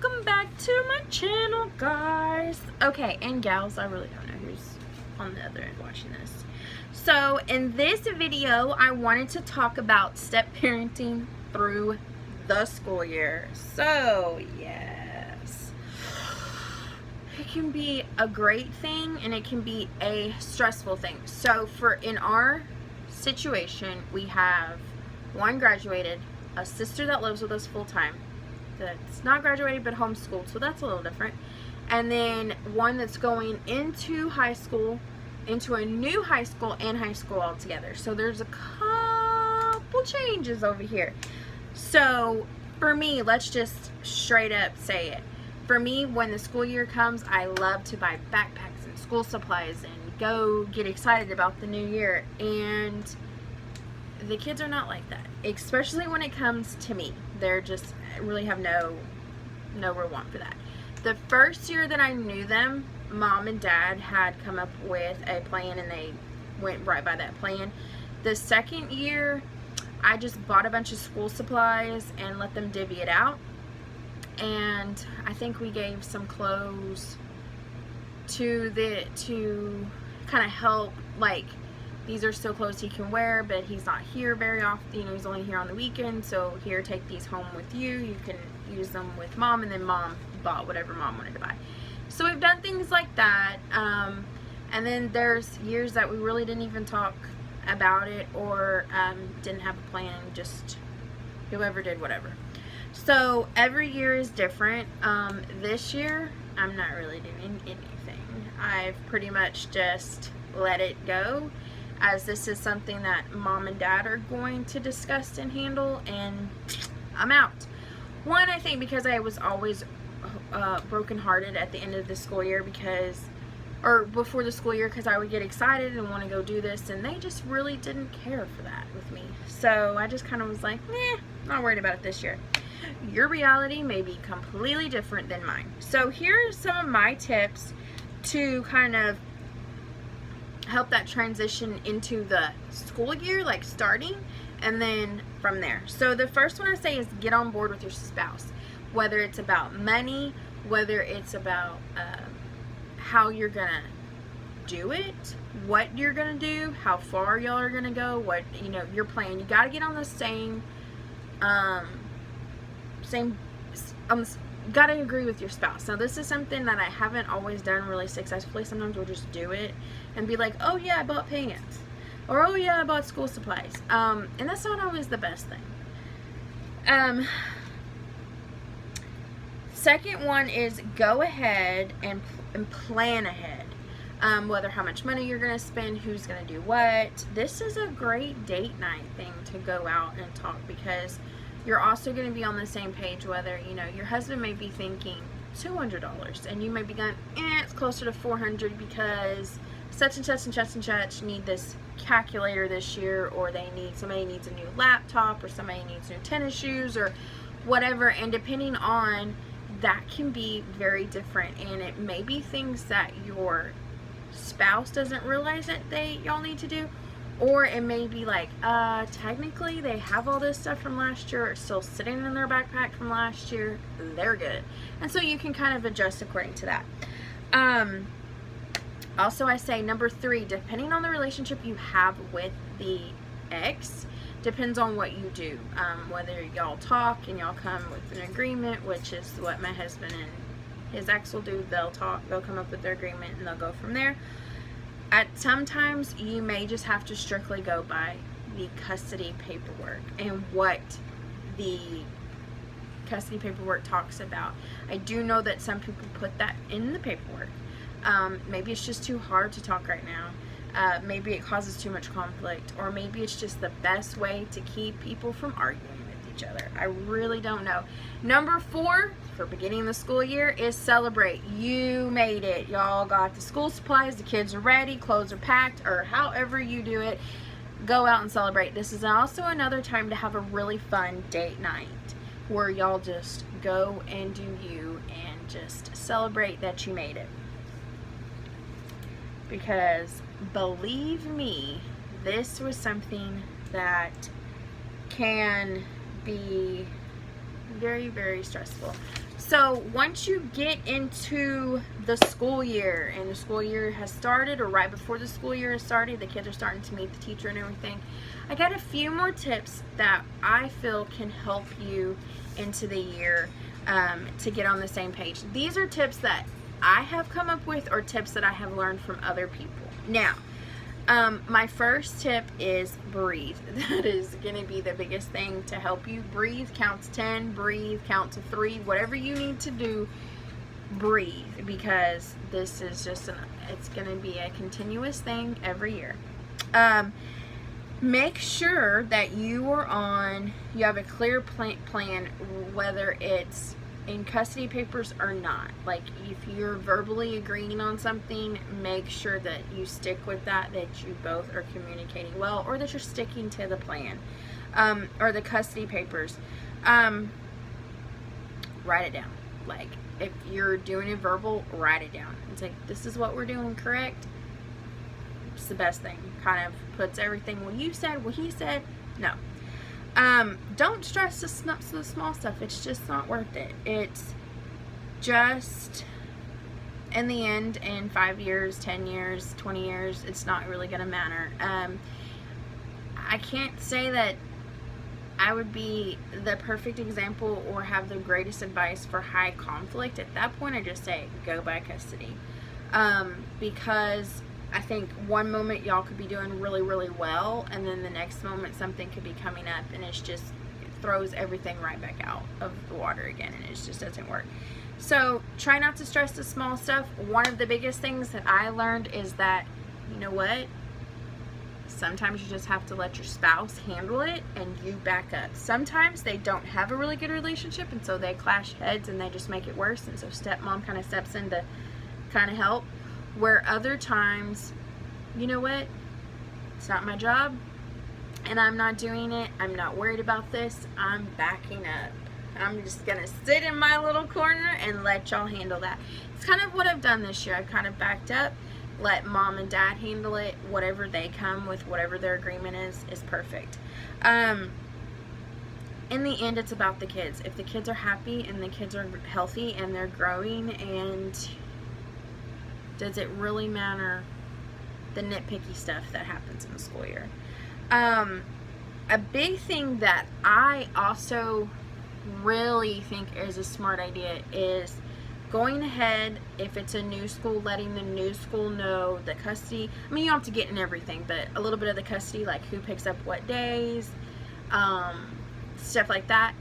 welcome back to my channel, guys. Okay, and gals, I really don't know who's on the other end watching this. So in this video, I wanted to talk about step parenting through the school year. So yes, it can be a great thing and it can be a stressful thing. So in our situation, we have one graduated, a sister that lives with us full time, that's not graduated but homeschooled, so that's a little different, and then one that's going into high school, into a new high school and high school altogether. So there's a couple changes over here. So for me, let's just straight up say it. For me, when the school year comes, I love to buy backpacks and school supplies and go get excited about the new year, and the kids are not like that, especially when it comes to me. They're just really have no real want for that. The first year that I knew them, mom and dad had come up with a plan and they went right by that plan. The second year, I just bought a bunch of school supplies and let them divvy it out, and I think we gave some clothes to kind of help, like, these are still clothes he can wear, but he's not here very often. You know, he's only here on the weekend, so here, take these home with you. You can use them with mom, and then mom bought whatever mom wanted to buy. So we've done things like that. And then there's years that we really didn't even talk about it, or didn't have a plan, just whoever did whatever. So every year is different. This year, I'm not really doing anything. I've pretty much just let it go, as this is something that mom and dad are going to discuss and handle, and I'm out. One, I think because I was always brokenhearted at the end of the school year, or before the school year, because I would get excited and want to go do this, and they just really didn't care for that with me. So I just kind of was like, not worried about it this year. Your reality may be completely different than mine. So here are some of my tips to kind of help that transition into the school year, like starting, and then from there. So the first one I say is get on board with your spouse, whether it's about money, whether it's about how you're gonna do it, what you're gonna do, how far y'all are gonna go, what, you know, your plan. You got to get on the same got to agree with your spouse. Now, this is something that I haven't always done really successfully. Sometimes we'll just do it and be like, oh yeah, I bought pants, or oh yeah, I bought school supplies, and that's not always the best thing. Second one is go ahead and plan ahead, whether how much money you're going to spend, who's going to do what. This is a great date night thing to go out and talk, because you're also going to be on the same page. Whether, you know, your husband may be thinking $200 and you may be going, it's closer to $400 because such and such and such and such need this calculator this year, or somebody needs a new laptop, or somebody needs new tennis shoes, or whatever. And depending on that, can be very different, and it may be things that your spouse doesn't realize that y'all need to do. Or it may be like, technically they have all this stuff from last year, it's still sitting in their backpack from last year, they're good. And so you can kind of adjust according to that. Also, I say number 3, depending on the relationship you have with the ex, depends on what you do. Whether y'all talk and y'all come with an agreement, which is what my husband and his ex will do. They'll talk, they'll come up with their agreement, and they'll go from there. Sometimes you may just have to strictly go by the custody paperwork and what the custody paperwork talks about. I do know that some people put that in the paperwork. Maybe it's just too hard to talk right now. Maybe it causes too much conflict, or maybe it's just the best way to keep people from arguing with each other. I really don't know. Number 4 for beginning the school year is celebrate. You made it. Y'all got the school supplies, the kids are ready, clothes are packed, or however you do it, go out and celebrate. This is also another time to have a really fun date night where y'all just go and do you and just celebrate that you made it. Because believe me, this was something that can be Very, very stressful. So once you get into the school year and the school year has started, or right before the school year has started, the kids are starting to meet the teacher and everything, I got a few more tips that I feel can help you into the year to get on the same page. These are tips that I have come up with, or tips that I have learned from other people. Now, my first tip is breathe. That is going to be the biggest thing to help you. Breathe, count to 10, breathe, count to 3, whatever you need to do, breathe, because this is just, it's going to be a continuous thing every year. Make sure that you have a clear plan, whether it's in custody papers or not. Like, if you're verbally agreeing on something, make sure that you stick with that you both are communicating well, or that you're sticking to the plan, or the custody papers. Write it down. Like, if you're doing a verbal, write it down. It's like, this is what we're doing, correct? It's the best thing. Kind of puts everything, what you said, what he said. No. Don't stress the small stuff. It's just not worth it. It's just, in the end, in 5 years, 10 years, 20 years, it's not really going to matter. I can't say that I would be the perfect example or have the greatest advice for high conflict. At that point, I just say, go by custody. Because I think one moment y'all could be doing really, really well, and then the next moment something could be coming up, and it throws everything right back out of the water again, and it just doesn't work. So try not to stress the small stuff. One of the biggest things that I learned is that, you know what? Sometimes you just have to let your spouse handle it and you back up. Sometimes they don't have a really good relationship, and so they clash heads and they just make it worse, and so stepmom kind of steps in to kind of help. Where other times, you know what, it's not my job and I'm not doing it, I'm not worried about this, I'm backing up. I'm just gonna sit in my little corner and let y'all handle that. It's kind of what I've done this year. I've kind of backed up, let mom and dad handle it. Whatever they come with, whatever their agreement is perfect. In the end, it's about the kids. If the kids are happy and the kids are healthy and they're growing, and does it really matter the nitpicky stuff that happens in the school year? A big thing that I also really think is a smart idea is going ahead, if it's a new school, letting the new school know the custody. I mean, you don't have to get in everything, but a little bit of the custody, like who picks up what days, stuff like that.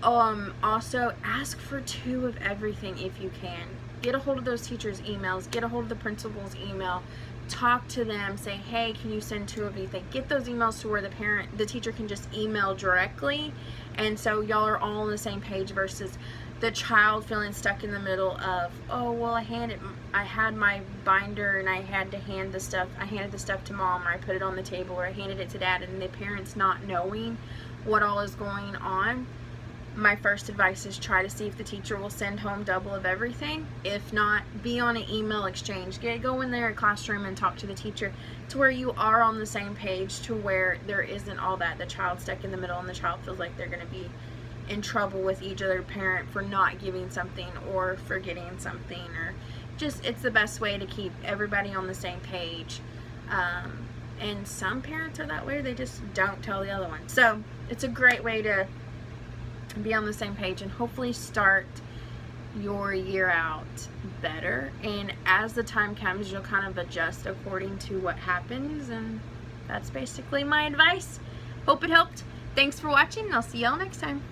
Also, ask for 2 of everything if you can. Get a hold of those teachers' emails, get a hold of the principal's email, talk to them, say, hey, can you send 2 of anything? Get those emails to where the teacher can just email directly, and so y'all are all on the same page, versus the child feeling stuck in the middle of, oh, well, I had my binder and I had to hand the stuff, I handed the stuff to mom, or I put it on the table, or I handed it to dad, and the parents not knowing what all is going on. My first advice is try to see if the teacher will send home double of everything. If not, be on an email exchange. Go in their classroom and talk to the teacher to where you are on the same page, to where there isn't all that, the child stuck in the middle and the child feels like they're going to be in trouble with each other parent for not giving something or forgetting something, or just, it's the best way to keep everybody on the same page. And some parents are that way, they just don't tell the other one. So it's a great way to be on the same page and hopefully start your year out better, and as the time comes you'll kind of adjust according to what happens. And that's basically my advice. Hope it helped. Thanks for watching, and I'll see y'all next time.